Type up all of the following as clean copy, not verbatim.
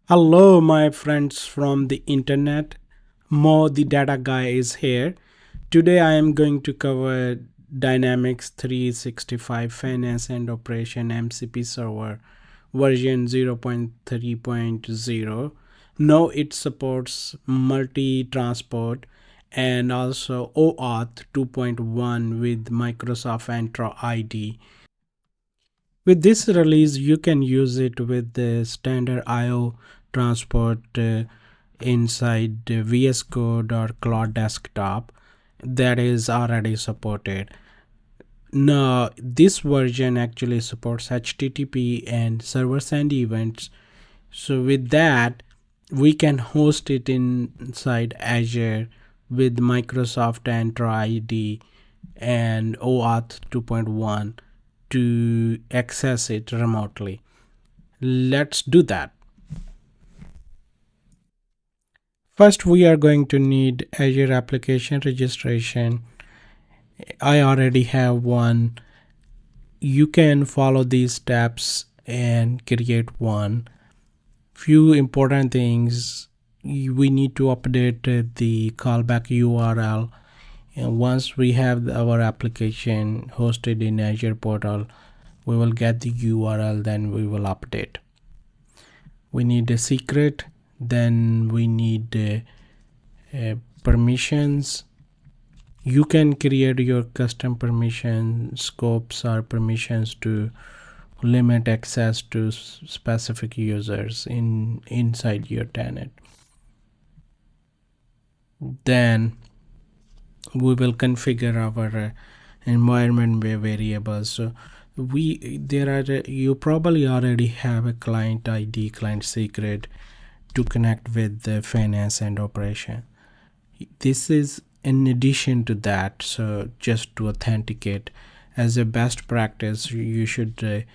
Hello, my friends from the internet. Mo, the data guy, is here. Today, I am going to cover Dynamics 365 Finance and Operation MCP Server version 0.3.0. Now it supports multi transport and also OAuth 2.1 with Microsoft Entra ID. With this release, you can use it with the standard IO transport inside VS Code or Claude desktop that is already supported. Now, this version actually supports HTTP and server-side events. So with that, we can host it inside Azure with Microsoft Entra ID and OAuth 2.1 to access it remotely. Let's do that. First, we are going to need Azure application registration. I already have one. You can follow these steps and create one. Few important things. We need to update the callback URL. And once we have our application hosted in Azure portal, we will get the URL, then we will update. We need a secret, then we need permissions. You can create your custom permission scopes or permissions to limit access to specific users inside your tenant. Then we will configure our environment variables. So you probably already have a client ID, client secret to connect with the finance and operation. This is in addition to that, so just to authenticate. As a best practice, you should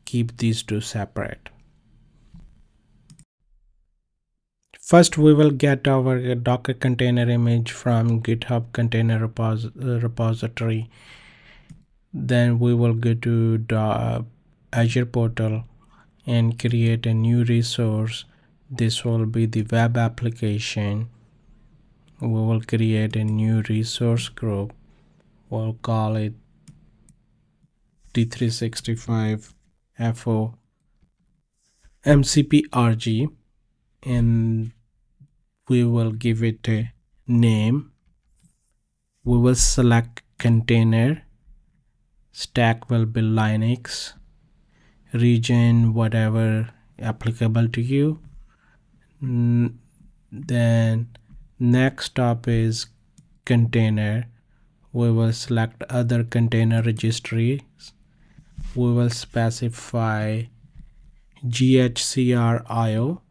keep these two separate. First, we will get our Docker container image from GitHub Container repository. Then we will go to the Azure portal and create a new resource. This will be the web application. We will create a new resource group. We'll call it D365FO MCP RG, and we will give it a name. We will select container. Stack will be Linux. Region, whatever applicable to you. Then next stop is container. We will select other container registries. We will specify GHCRIO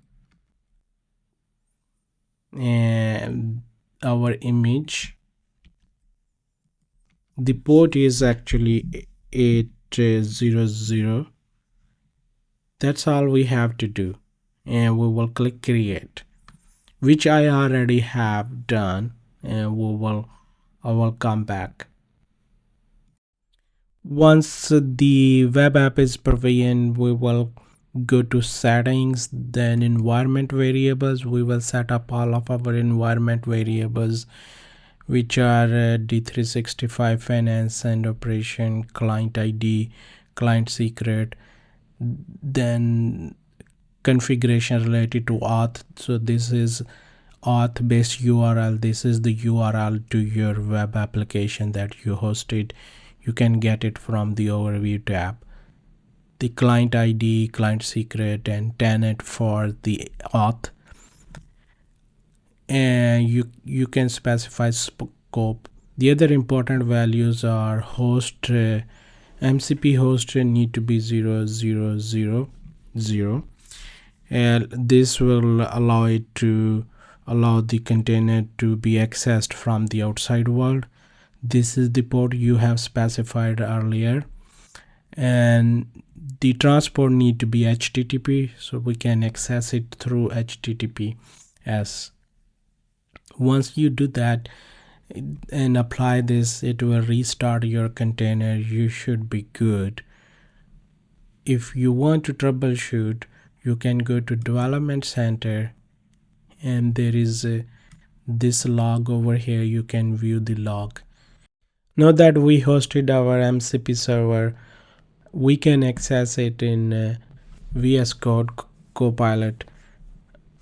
and our image. The port is actually 800. That's all we have to do, and we will click create, which I already have done, and I will come back. Once the web app is provisioned, we will go to settings, then environment variables. We will set up all of our environment variables, which are D365 Finance and Operation, Client ID, Client Secret, then configuration related to auth. So this is auth based URL. This is the URL to your web application that you hosted. You can get it from the overview tab. The client ID, client secret, and tenant for the auth. And you can specify scope. The other important values are host. MCP host need to be 0000, and this will allow the container to be accessed from the outside world. This is the port you have specified earlier, and the transport need to be HTTP, so we can access it through HTTPS. Once you do that and apply this, it will restart your container. You should be good. If you want to troubleshoot, you can go to development center, and there is this log over here. You can view the log. Now that we hosted our MCP server, we can access it in VS Code Copilot.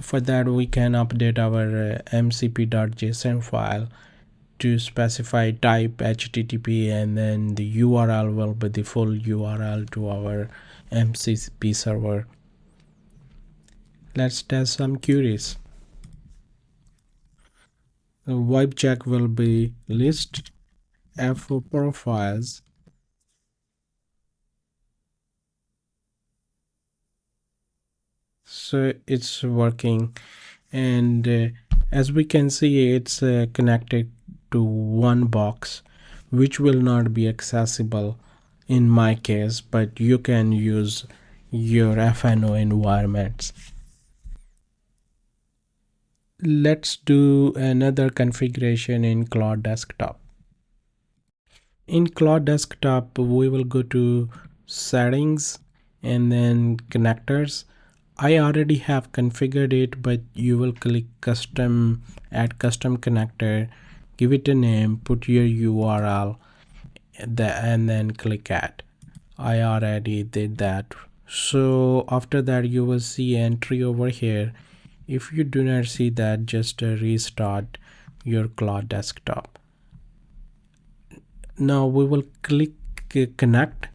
For that, we can update our mcp.json file to specify type HTTP, and then the URL will be the full URL to our MCP server. Let's test some queries. The wipe check will be list FO profiles. So it's working, and as we can see, it's connected to one box, which will not be accessible in my case, but you can use your FNO environments. Let's do another configuration in Claude Desktop. In Claude Desktop, we will go to settings and then connectors. I already have configured it, but you will click custom, add custom connector, give it a name, put your URL, and then click add. I already did that. So after that, you will see entry over here. If you do not see that, just restart your Claude Desktop. Now we will click connect.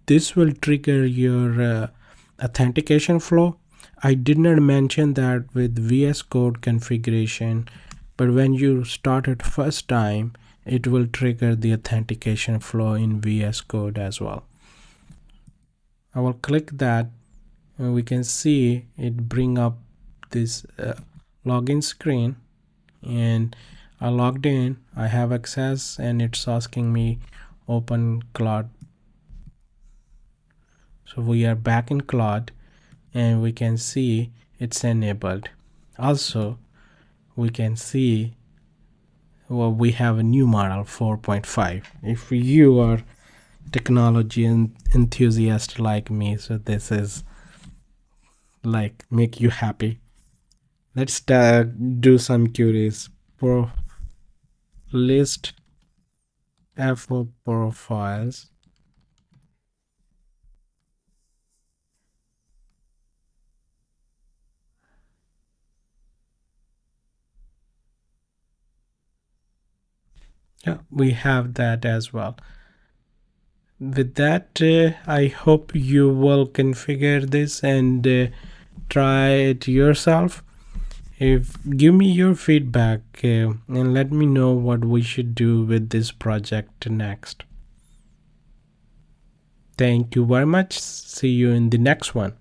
This will trigger your authentication flow. I did not mention that with VS Code configuration, but when you start it first time, it will trigger the authentication flow in VS Code as well. I will click that, and we can see it bring up this login screen, and I logged in, I have access, and it's asking me open Claude. So we are back in Claude, and we can see it's enabled. Also, we can see we have a new model 4.5. If you are technology enthusiast like me, so this is like make you happy. Let's do some queries. List FO profiles. Yeah, we have that as well. With that, I hope you will configure this and try it yourself. Give me your feedback and let me know what we should do with this project next. Thank you very much. See you in the next one.